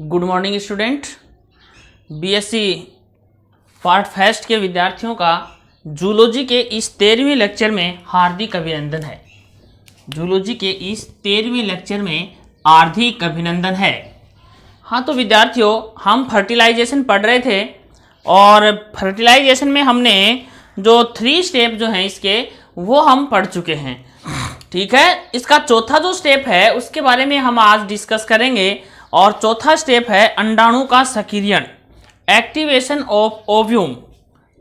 Good morning student. BSc part first के विद्यार्थियों का जूलॉजी के इस 13वें लेक्चर में हार्दिक अभिनंदन है। जूलॉजी के इस 13वें लेक्चर में हार्दिक अभिनंदन है। हाँ, तो विद्यार्थियों, हम फर्टिलाइजेशन पढ़ रहे थे और फर्टिलाइजेशन में हमने जो 3 स्टेप जो हैं इसके वो हम पढ़ चुके हैं। ठीक है, इसका चौथा जो स्टेप है उसके बारे में हम आज डिस्कस करेंगे और चौथा स्टेप है अंडाणु का सक्रियण, एक्टिवेशन ऑफ ओव्यूम,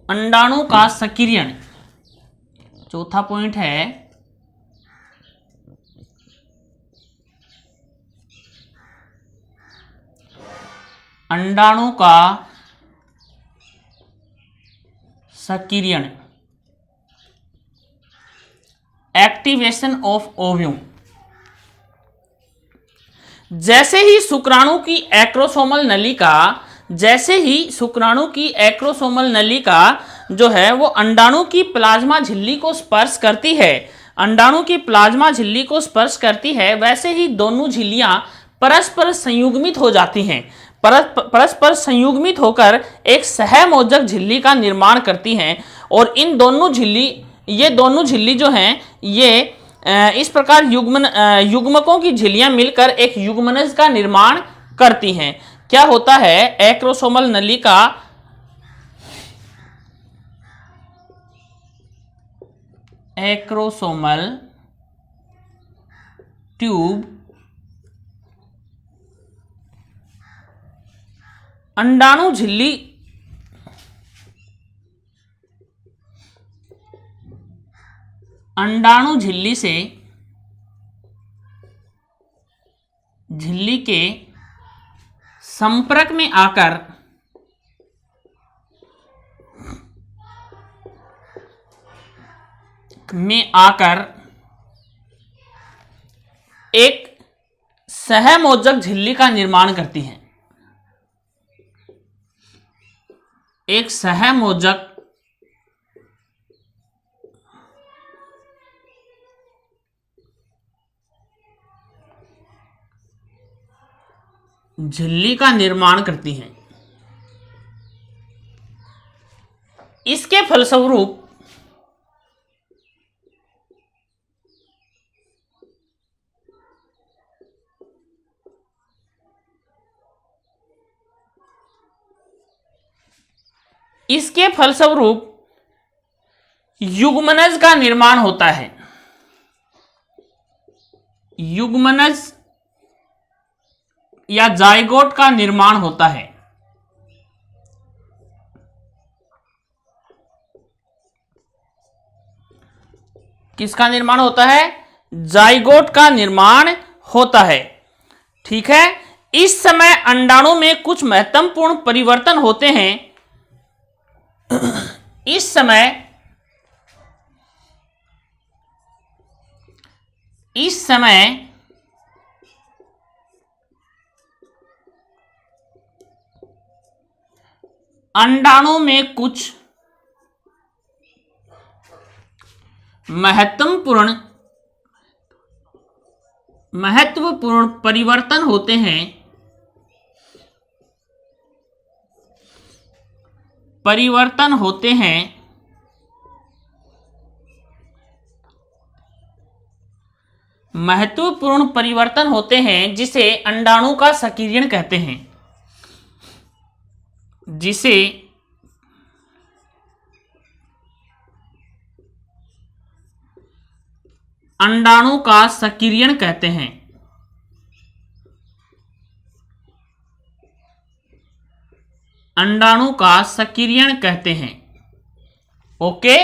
अंडाणु का सक्रियण। चौथा पॉइंट है अंडाणु का सक्रियण, एक्टिवेशन ऑफ ओव्यूम। जैसे ही शुक्राणु की एक्रोसोमल नलिका जो है वो अंडाणु की प्लाज्मा झिल्ली को स्पर्श करती है, वैसे ही दोनों झिल्लियां परस्पर संयुग्मित हो जाती हैं। परस्पर संयुग्मित होकर एक सहमोजक झिल्ली का निर्माण करती हैं और ये दोनों झिल्ली जो हैं ये इस प्रकार युग्मकों की झिल्लियां मिलकर एक युग्मनज का निर्माण करती हैं। क्या होता है? एक्रोसोमल नलिका एक्रोसोमल ट्यूब अंडाणु झिल्ली से झिल्ली के संपर्क में आकर एक सहमोजक झिल्ली का निर्माण करती हैं। एक सहमोजक झिल्ली का निर्माण करती हैं। इसके फलस्वरूप युग्मनज का निर्माण होता है। युग्मनज या जाइगोट का निर्माण होता है। किसका निर्माण होता है? जाइगोट का निर्माण होता है। ठीक है, इस समय अंडाणु में कुछ महत्वपूर्ण परिवर्तन होते हैं। इस समय अंडाणु में कुछ महत्वपूर्ण परिवर्तन होते हैं। महत्वपूर्ण परिवर्तन होते हैं जिसे अंडाणु का सक्रियण कहते हैं। जिसे अंडाणु का सक्रियण कहते हैं। अंडाणु का सक्रियण कहते हैं। ओके,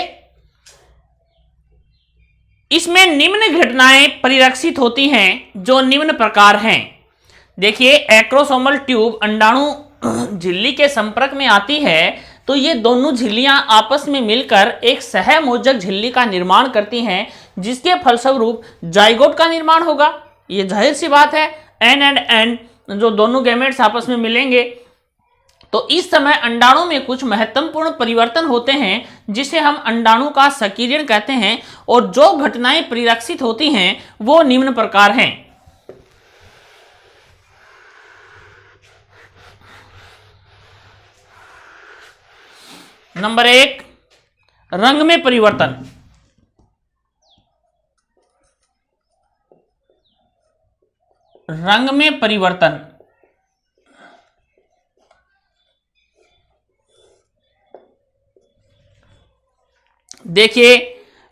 इसमें निम्न घटनाएं परिलक्षित होती हैं जो निम्न प्रकार हैं। देखिए, एक्रोसोमल ट्यूब अंडाणु झिल्ली के संपर्क में आती है तो ये दोनों झिल्लियां आपस में मिलकर एक सहमोजक झिल्ली का निर्माण करती हैं, जिसके फलस्वरूप जाइगोट का निर्माण होगा। ये जाहिर सी बात है, एन एंड एन जो दोनों गैमेट्स आपस में मिलेंगे तो इस समय अंडाणु में कुछ महत्वपूर्ण परिवर्तन होते हैं जिसे हम अंडाणु का सक्रियण कहते हैं और जो घटनाएं परिलक्षित होती हैं वो निम्न प्रकार हैं। नंबर 1, रंग में परिवर्तन। रंग में परिवर्तन। देखिए,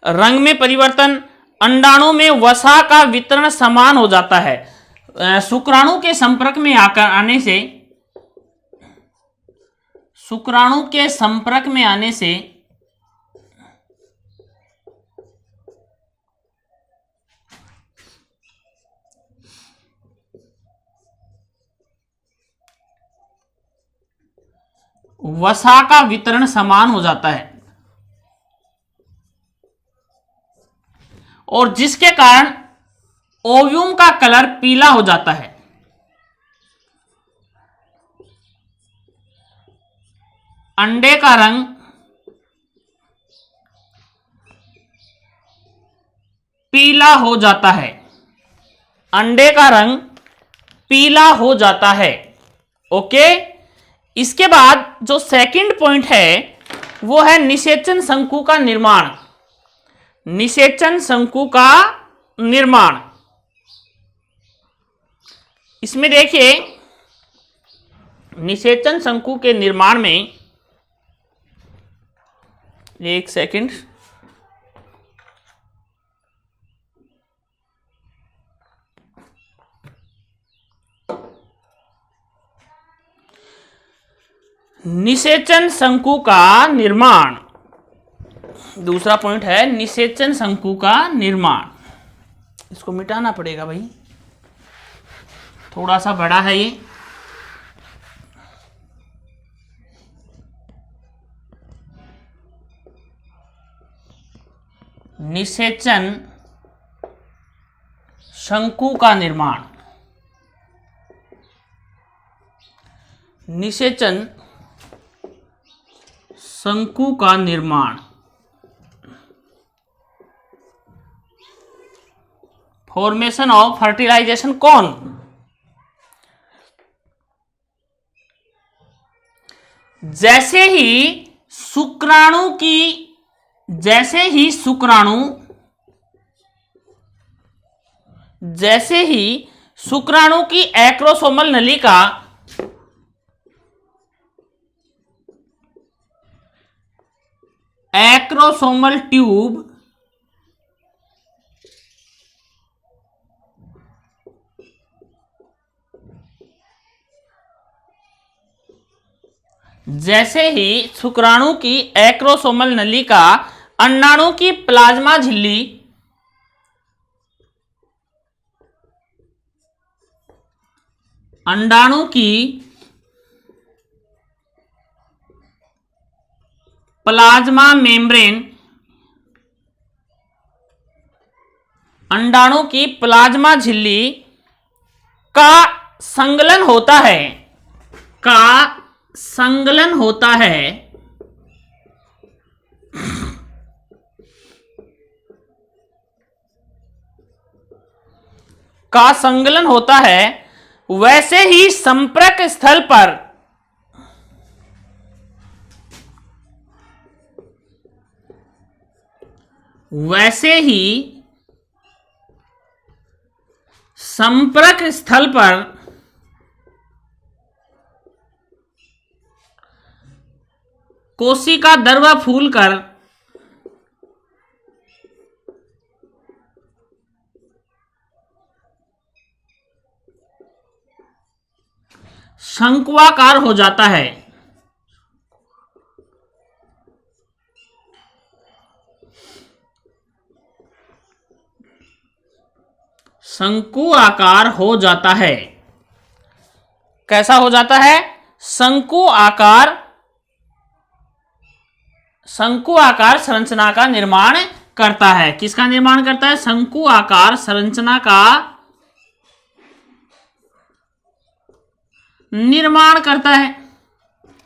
रंग में परिवर्तन, अंडाणु में वसा का वितरण समान हो जाता है। शुक्राणु के संपर्क में आने से, शुक्राणु के संपर्क में आने से वसा का वितरण समान हो जाता है और जिसके कारण ओव्यूम का कलर पीला हो जाता है। अंडे का रंग पीला हो जाता है। अंडे का रंग पीला हो जाता है। ओके, इसके बाद जो सेकंड पॉइंट है वो है निषेचन शंकु का निर्माण। निषेचन शंकु का निर्माण। इसमें देखिए, निषेचन शंकु के निर्माण में, एक सेकंड, निषेचन शंकु का निर्माण, दूसरा पॉइंट है निषेचन शंकु का निर्माण। इसको मिटाना पड़ेगा भाई, थोड़ा सा बड़ा है ये। निषेचन शंकु का निर्माण। निषेचन शंकु का निर्माण। फॉर्मेशन ऑफ फर्टिलाइजेशन कौन? जैसे ही शुक्राणु की एक्रोसोमल नलिका एक्रोसोमल ट्यूब जैसे ही शुक्राणु की एक्रोसोमल नलिका अंडाणु की प्लाज्मा झिल्ली अंडाणु की प्लाज्मा मेम्ब्रेन अंडाणु की प्लाज्मा झिल्ली का संगलन होता है वैसे ही संपर्क स्थल पर कोशिका दरवा फूलकर शंक्वाकार हो जाता है। शंकु आकार हो जाता है। कैसा हो जाता है? शंकु आकार संरचना का निर्माण करता है। किसका निर्माण करता है? शंकु आकार संरचना का निर्माण करता है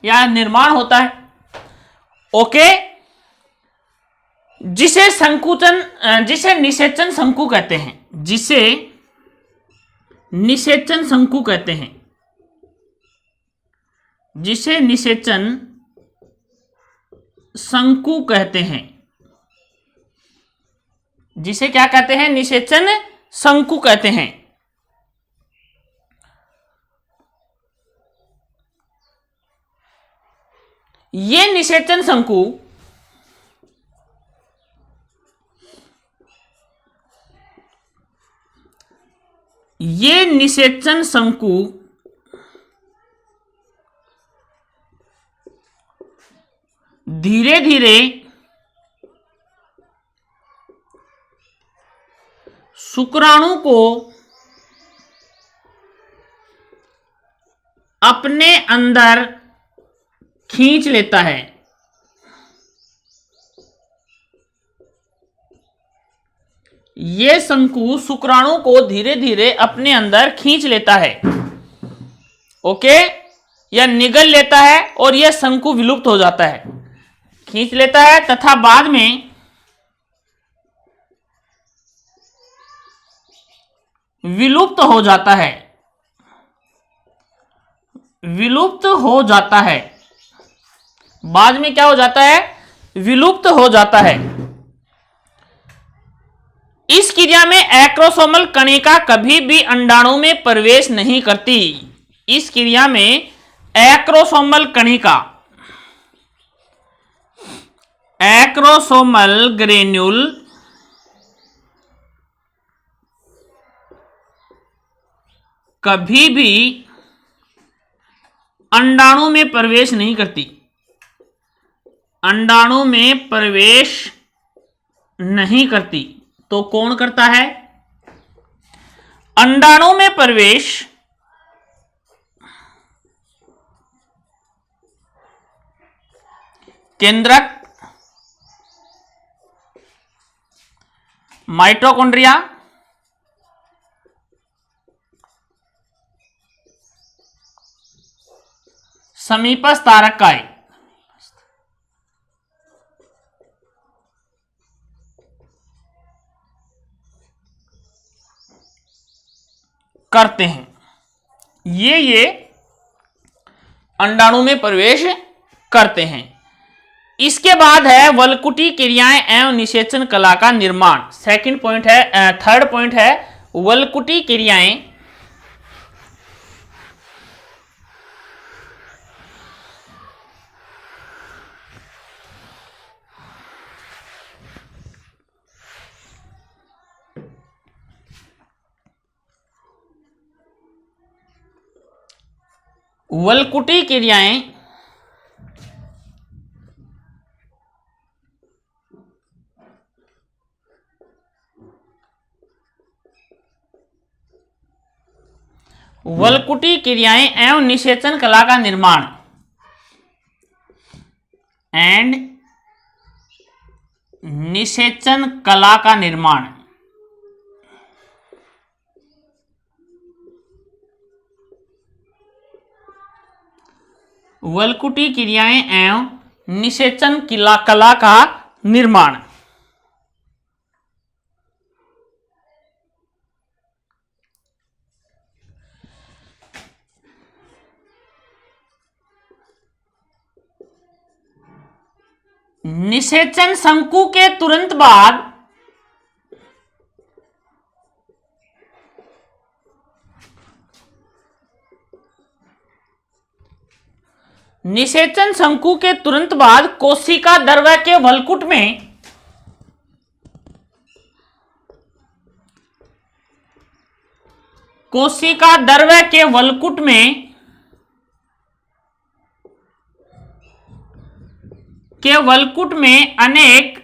या निर्माण होता है। ओके, जिसे निषेचन शंकु कहते हैं। जिसे निषेचन शंकु कहते हैं। जिसे निषेचन शंकु कहते हैं। जिसे क्या कहते हैं? निषेचन शंकु कहते हैं। ये निषेचन शंकु धीरे धीरे शुक्राणु को अपने अंदर खींच लेता है। ये शंकु शुक्राणु को धीरे धीरे अपने अंदर खींच लेता है, ओके, या निगल लेता है, और यह शंकु विलुप्त हो जाता है। खींच लेता है तथा बाद में विलुप्त हो जाता है। विलुप्त हो जाता है। बाद में क्या हो जाता है? विलुप्त हो जाता है। इस क्रिया में एक्रोसोमल कणिका कभी भी अंडाणु में प्रवेश नहीं करती। इस क्रिया में एक्रोसोमल कणिका, एक्रोसोमल ग्रेन्यूल कभी भी अंडाणु में प्रवेश नहीं करती। अंडाणु में प्रवेश नहीं करती। तो कौन करता है? अंडाणु में प्रवेश केंद्रक, माइटोकॉन्ड्रिया, समीपस्थ तारक काय, करते हैं। ये अंडाणु में प्रवेश करते हैं। इसके बाद है वलकुटी क्रियाएं एवं निषेचन कला का निर्माण। सेकंड पॉइंट है, थर्ड पॉइंट है वलकुटी क्रियाएं वलकुटी क्रियाएं वलकुटी क्रियाएं एवं निषेचन कला का निर्माण एंड निषेचन कला का निर्माण। वलकुटी क्रियाएं एवं निषेचन कला का निर्माण। निषेचन शंकु के तुरंत बाद निषेचन शंकु के तुरंत बाद कोशिका द्रव्य के वलकुट में कोशिका द्रव्य के वलकुट में अनेक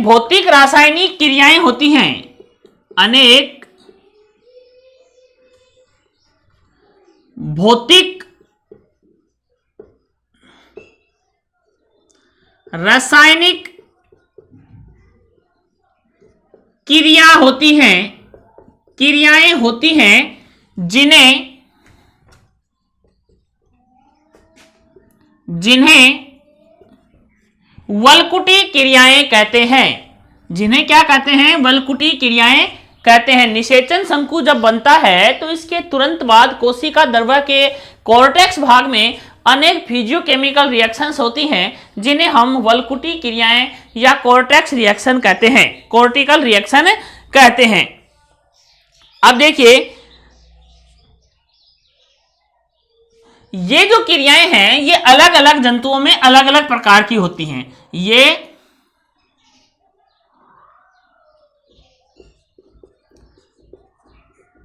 भौतिक रासायनिक क्रियाएं होती हैं। अनेक भौतिक रासायनिक क्रियाएं होती हैं जिन्हें वलकुटी क्रियाएं कहते हैं। जिन्हें क्या कहते हैं? वलकुटी क्रियाएं कहते हैं। निषेचन शंकु जब बनता है तो इसके तुरंत बाद कोर्टेक्स भाग में अनेक फिजियोकेमिकल रिएक्शंस होती हैं जिन्हें हम वल्कुटी क्रियाएं या कोर्टेक्स रिएक्शन कहते हैं, कोर्टिकल रिएक्शन कहते हैं। अब देखिए ये जो क्रियाएं हैं ये अलग अलग जंतुओं में अलग अलग प्रकार की होती हैं। ये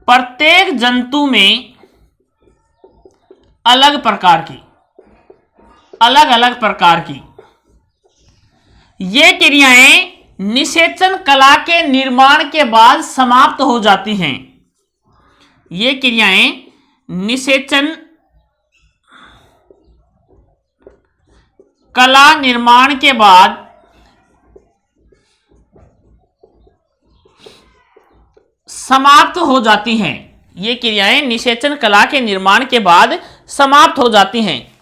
प्रत्येक जंतु में अलग अलग प्रकार की ये क्रियाएं निषेचन कला के निर्माण के बाद समाप्त हो जाती हैं। ये क्रियाएं निषेचन कला निर्माण के बाद समाप्त हो जाती हैं। ये क्रियाएं निषेचन कला के निर्माण के बाद समाप्त हो जाती हैं।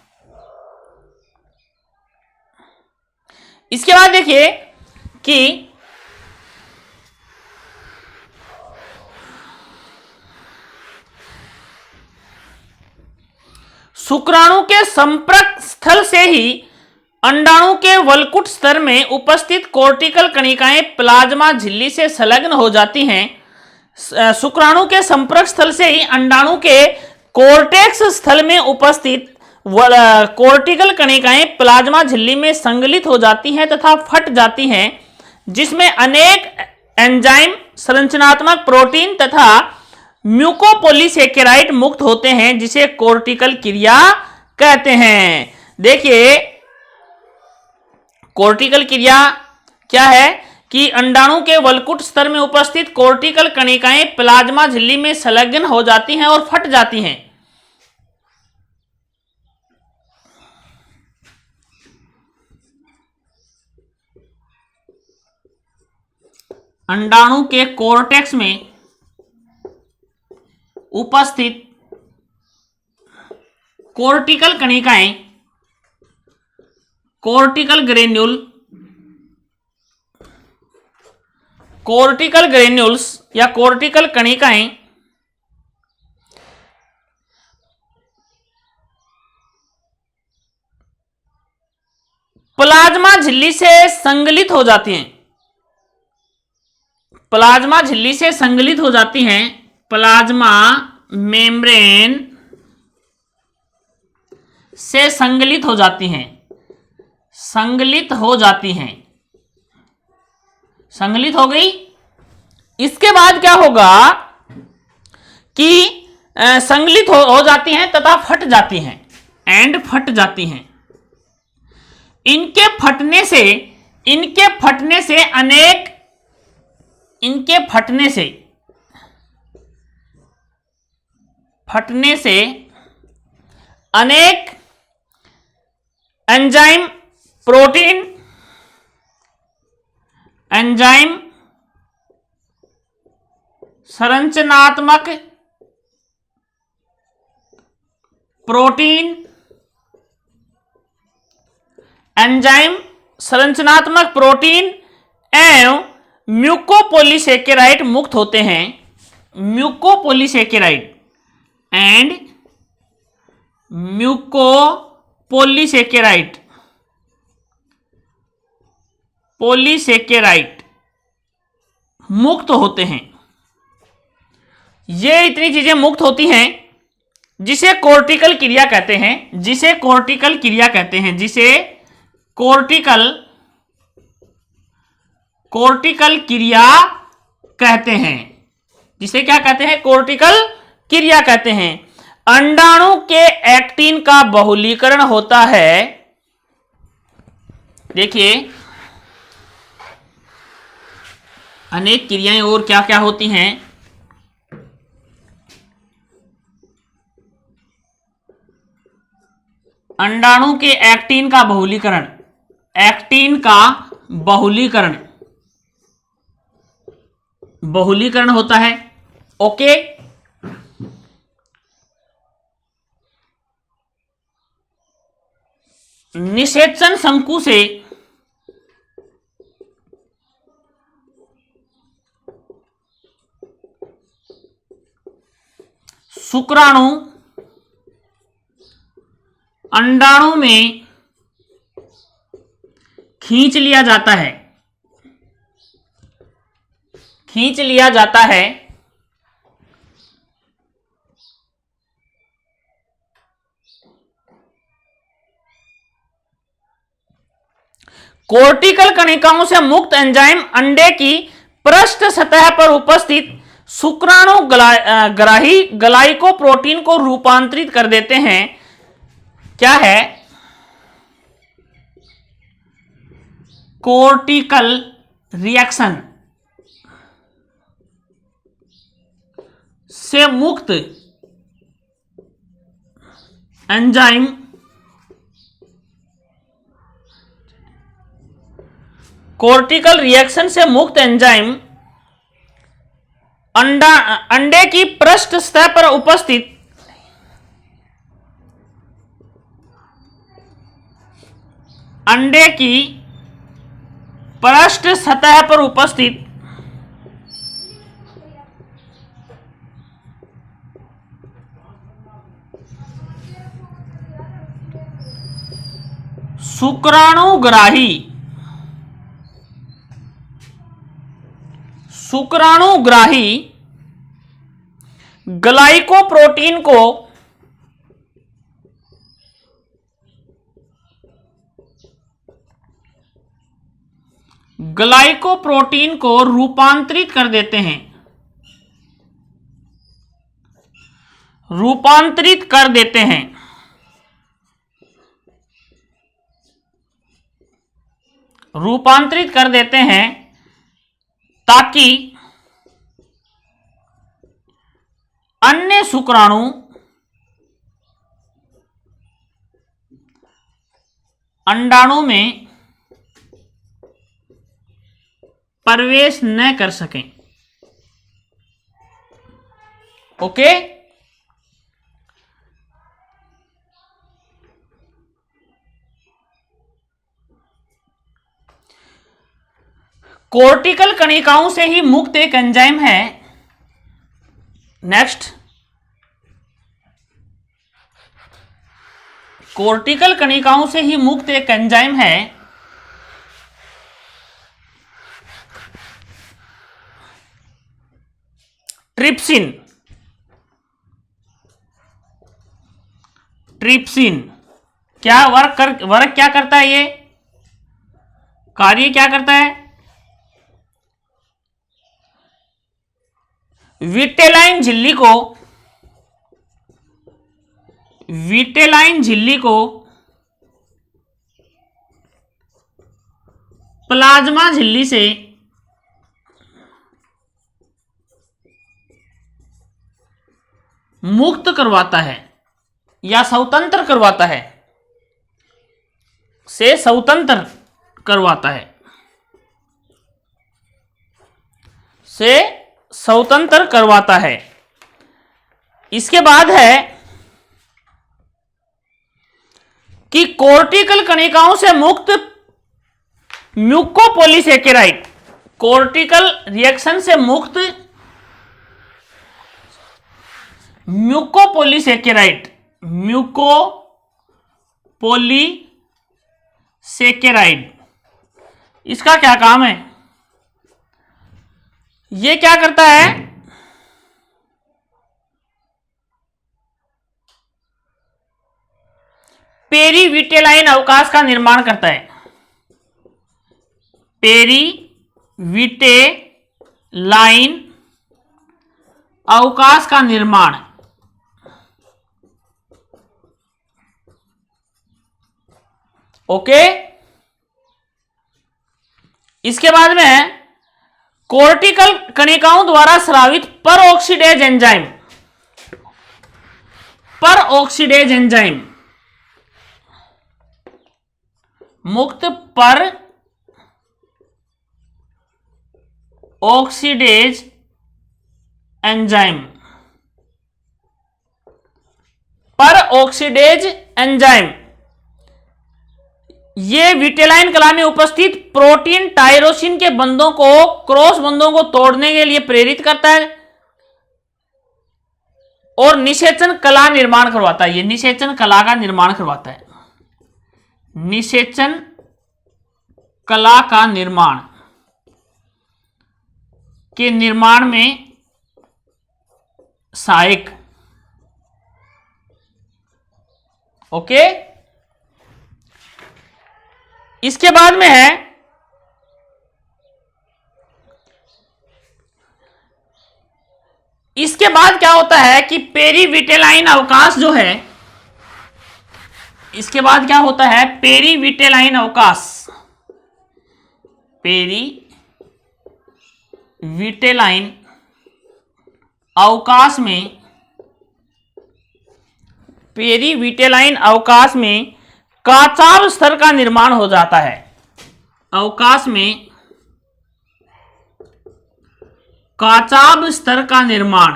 इसके बाद देखिए कि शुक्राणु के संपर्क स्थल से ही अंडाणु के वल्कुट स्तर में उपस्थित कोर्टिकल कणिकाएं प्लाज्मा झिल्ली से संलग्न हो जाती हैं। शुक्राणु के संपर्क स्थल से ही अंडाणु के कोर्टेक्स स्थल में उपस्थित कोर्टिकल कणिकाएं प्लाज्मा झिल्ली में संगलित हो जाती हैं तथा फट जाती हैं, जिसमें अनेक एंजाइम, संरचनात्मक प्रोटीन तथा म्यूकोपॉलीसेकेराइड मुक्त होते हैं, जिसे कोर्टिकल क्रिया कहते हैं। देखिए कोर्टिकल क्रिया क्या है कि अंडाणु के वल्कुट स्तर में उपस्थित कोर्टिकल कणिकाएं प्लाज्मा झिल्ली में संलग्न हो जाती हैं और फट जाती हैं। अंडाणु के कोर्टेक्स में उपस्थित कोर्टिकल कणिकाएं, कोर्टिकल ग्रेन्यूल्स या कोर्टिकल कणिकाएं प्लाज्मा झिल्ली से संगलित हो जाती हैं। प्लाज्मा झिल्ली से संगलित हो जाती हैं, प्लाज्मा मेम्ब्रेन से संगलित हो जाती हैं, संगलित हो गई। इसके बाद क्या होगा कि संगलित हो जाती हैं तथा फट जाती हैं, इनके फटने से अनेक एंजाइम, संरचनात्मक प्रोटीन एवं म्यूकोपॉलीसेकेराइड मुक्त होते हैं। म्यूकोपॉलीसेकेराइड मुक्त होते हैं। ये इतनी चीजें मुक्त होती हैं जिसे कोर्टिकल क्रिया कहते हैं, जिसे क्या कहते हैं, कोर्टिकल क्रिया कहते हैं। अंडाणु के एक्टिन का बहुलीकरण होता है। देखिए अनेक क्रियाएं और क्या क्या होती हैं। अंडाणु के एक्टिन का बहुलीकरण होता है। ओके, निषेचन शंकु से शुक्राणु अंडाणु में खींच लिया जाता है, खींच लिया जाता है। कोर्टिकल कणिकाओं से मुक्त एंजाइम अंडे की पृष्ठ सतह पर उपस्थित शुक्राणु ग्राही ग्लाइकोप्रोटीन को रूपांतरित कर देते हैं। क्या है? कोर्टिकल रिएक्शन से मुक्त एंजाइम कोर्टिकल रिएक्शन से मुक्त एंजाइम अंडे की पृष्ठ सतह पर उपस्थित अंडे की पृष्ठ सतह पर उपस्थित शुक्राणुग्राही ग्लाइकोप्रोटीन को रूपांतरित कर देते हैं, रूपांतरित कर देते हैं। रूपांतरित कर देते हैं ताकि अन्य शुक्राणु अंडाणु में प्रवेश न कर सकें। ओके, कोर्टिकल कणिकाओं से ही मुक्त एक एंजाइम है। नेक्स्ट, कोर्टिकल कणिकाओं से ही मुक्त एक एंजाइम है ट्रिप्सिन। ट्रिप्सिन क्या वर्क क्या करता है? ये कार्य क्या करता है? विटेलाइन झिल्ली को प्लाज्मा झिल्ली से मुक्त करवाता है या स्वतंत्र करवाता है, से स्वतंत्र करवाता है, से स्वतंत्र करवाता है। इसके बाद है कि कोर्टिकल कणिकाओं से मुक्त म्यूकोपॉलीसेकेराइड, कोर्टिकल रिएक्शन से मुक्त म्यूकोपॉलीसेकेराइड, म्यूकोपॉलीसेकेराइड, इसका क्या काम है? ये क्या करता है? पेरीविटेलाइन अवकाश का निर्माण करता है। पेरीविटेलाइन अवकाश का निर्माण। ओके, इसके बाद में कोर्टिकल कणिकाओं द्वारा स्रावित परऑक्सीडेज एंजाइम मुक्त पर ऑक्सीडेज एंजाइम ये विटेलाइन कला में उपस्थित प्रोटीन टायरोसिन के बंधों को, क्रॉस बंधों को तोड़ने के लिए प्रेरित करता है और निषेचन कला निर्माण करवाता है। ये निषेचन कला का निर्माण करवाता है। निषेचन कला का निर्माण के निर्माण में सहायक। ओके, इसके बाद में है इसके बाद क्या होता है कि पेरीविटेलाइन अवकाश जो है, इसके बाद क्या होता है, पेरीविटेलाइन अवकाश, पेरीविटेलाइन अवकाश में, पेरीविटेलाइन अवकाश में काचाभ स्तर का निर्माण हो जाता है। अवकाश में काचाभ स्तर का निर्माण,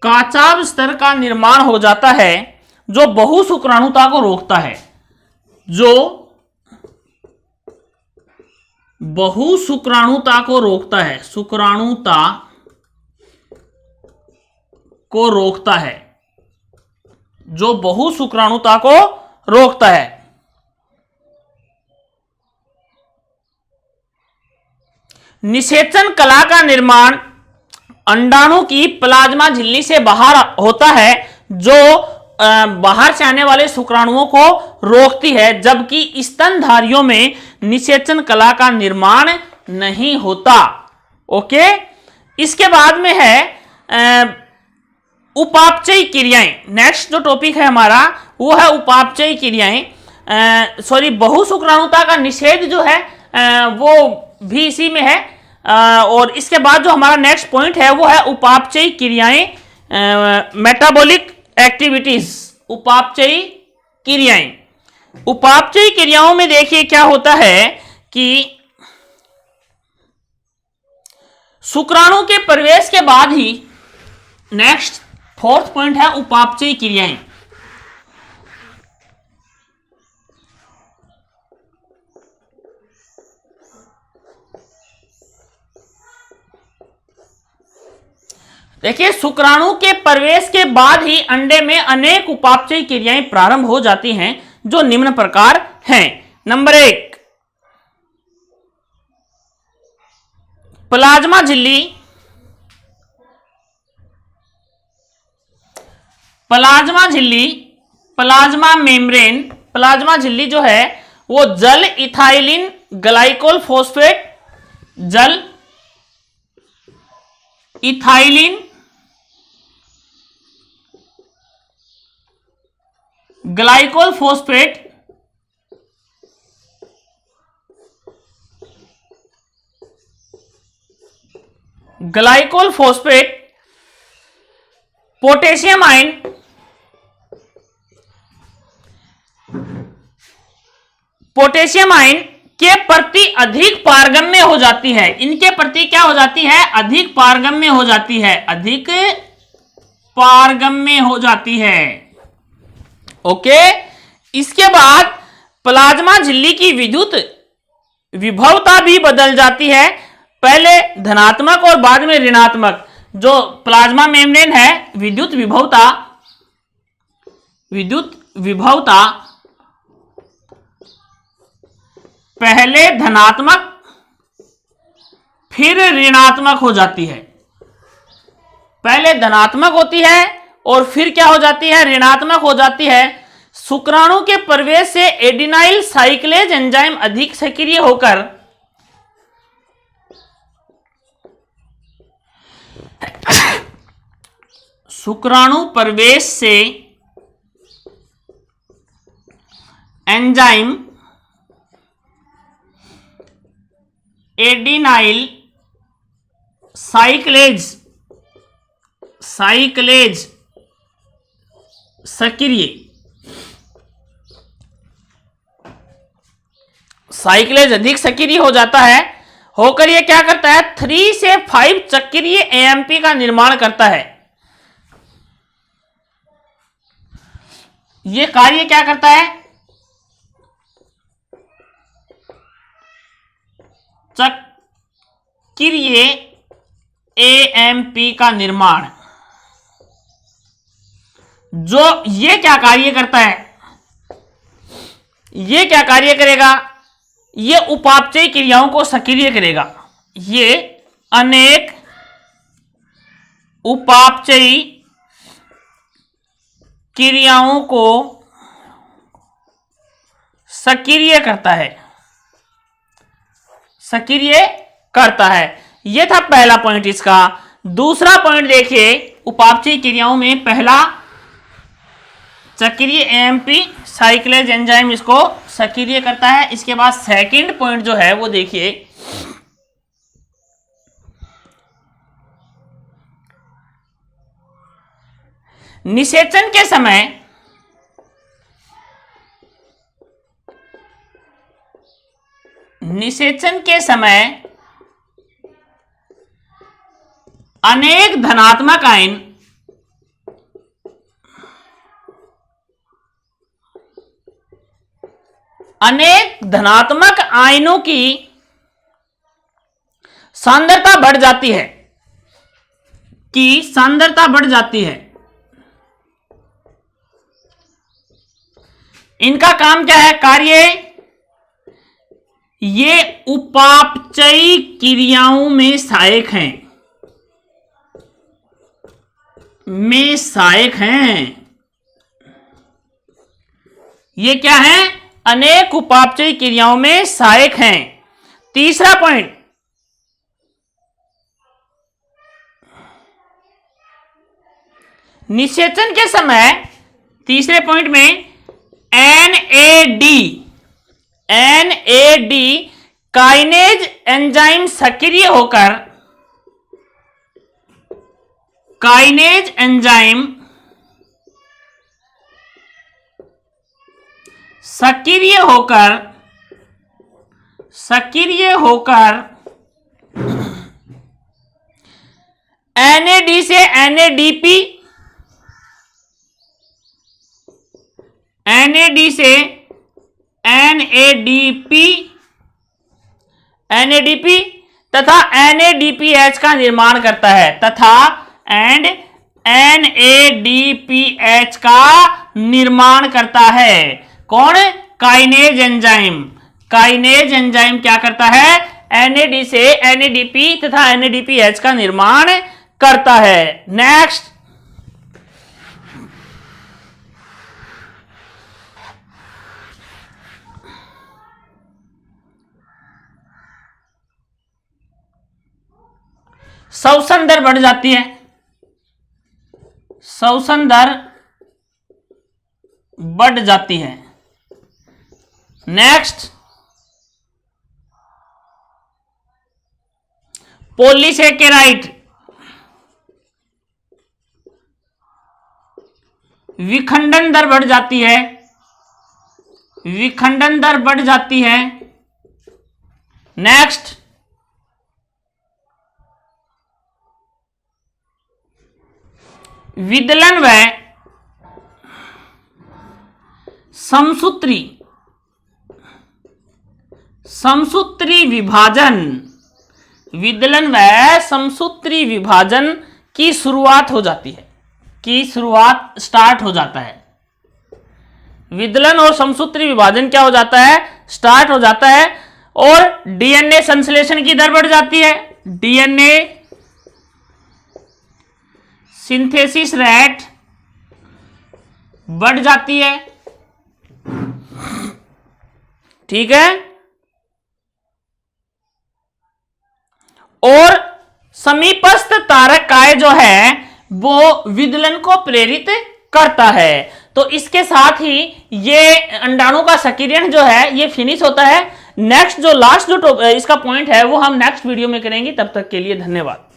काचाभ स्तर का निर्माण हो जाता है जो बहुशुक्राणुता को रोकता है, जो बहुशुक्राणुता को रोकता है, शुक्राणुता को रोकता है, जो बहुशुक्राणुता को रोकता है। निषेचन कला का निर्माण अंडाणु की प्लाज्मा झिल्ली से बाहर होता है, जो बाहर से आने वाले शुक्राणुओं को रोकती है, जबकि स्तनधारियों में निषेचन कला का निर्माण नहीं होता। ओके, इसके बाद में है उपापचयी क्रियाएं। नेक्स्ट जो टॉपिक है हमारा वो है उपापचयी क्रियाएं। सॉरी, बहुशुक्राणुता का निषेध जो है वो भी इसी में है। और इसके बाद जो हमारा नेक्स्ट पॉइंट है वो है उपापचयी क्रियाएं, मेटाबॉलिक एक्टिविटीज। उपापचयी क्रियाएं, उपापचयी क्रियाओं में देखिए क्या होता है कि शुक्राणु के प्रवेश के बाद ही, नेक्स्ट फोर्थ पॉइंट है उपापचयी क्रियाएं। देखिए, शुक्राणु के प्रवेश के बाद ही अंडे में अनेक उपापचयी क्रियाएं प्रारंभ हो जाती हैं, जो निम्न प्रकार हैं। नंबर 1, प्लाज्मा झिल्ली, प्लाज्मा झिल्ली, प्लाज्मा मेम्ब्रेन। प्लाज्मा झिल्ली जो है वो जल इथाइलिन ग्लाइकोल फॉस्फेट, जल ethylene glycol phosphate glycol phosphate potassium ion, potassium ion के प्रति अधिक पारगम्य हो जाती है। इनके प्रति क्या हो जाती है, अधिक पारगम्य हो जाती है, अधिक पारगम्य हो जाती है। ओके, इसके बाद प्लाज्मा झिल्ली की विद्युत विभवता भी बदल जाती है, पहले धनात्मक और बाद में ऋणात्मक। जो प्लाज्मा मेम्ब्रेन है, विद्युत विभवता पहले धनात्मक फिर ऋणात्मक हो जाती है। पहले धनात्मक होती है और फिर क्या हो जाती है, ऋणात्मक हो जाती है। शुक्राणु के प्रवेश से एडिनाइल साइक्लेज एंजाइम अधिक सक्रिय होकर शुक्राणु प्रवेश से एंजाइम एडिनाइल साइक्लेज सक्रिय, साइक्लेज अधिक सक्रिय हो जाता है, होकर यह क्या करता है, 3 से 5 चक्रीय एएमपी का निर्माण करता है। यह कार्य क्या करता है, चक्रीय एएमपी का निर्माण, जो ये क्या कार्य करता है, ये क्या कार्य करेगा, ये उपापचयी क्रियाओं को सक्रिय करेगा। ये अनेक उपापचयी क्रियाओं को सक्रिय करता है, सक्रिय करता है। यह था पहला पॉइंट इसका। दूसरा पॉइंट देखिए, उपापचयी क्रियाओं में पहला सक्रिय एएमपी साइक्लेज एंजाइम इसको सक्रिय करता है। इसके बाद सेकंड पॉइंट जो है वो देखिए, निषेचन के समय अनेक धनात्मक आयन आयनों की सांद्रता बढ़ जाती है, इनका काम क्या है, कार्य, ये उपापचयी क्रियाओं में सहायक हैं, ये क्या है, अनेक उपापचयी क्रियाओं में सहायक हैं। तीसरा पॉइंट, निषेचन के समय तीसरे पॉइंट में NAD काइनेज एंजाइम सक्रिय होकर NAD से NADP तथा NADPH का निर्माण करता है, NADPH का निर्माण करता है। कौन, काइनेज एंजाइम क्या करता है, NAD से NADP तथा NADPH का निर्माण करता है। नेक्स्ट, श्वसन दर बढ़ जाती है, नेक्स्ट, पॉलीसेकेराइड विखंडन दर बढ़ जाती है, नेक्स्ट, विदलन व समसूत्री विभाजन की शुरुआत हो जाती है, स्टार्ट हो जाता है। विदलन और समसूत्री विभाजन क्या हो जाता है, स्टार्ट हो जाता है। और डीएनए संश्लेषण की दर बढ़ जाती है, डीएनए सिंथेसिस रेट बढ़ जाती है, ठीक है। और समीपस्थ तारक काय जो है वो विदलन को प्रेरित करता है। तो इसके साथ ही ये अंडाणु का सक्रियण जो है ये फिनिश होता है। नेक्स्ट जो लास्ट जो इसका पॉइंट है वो हम नेक्स्ट वीडियो में करेंगे। तब तक के लिए धन्यवाद।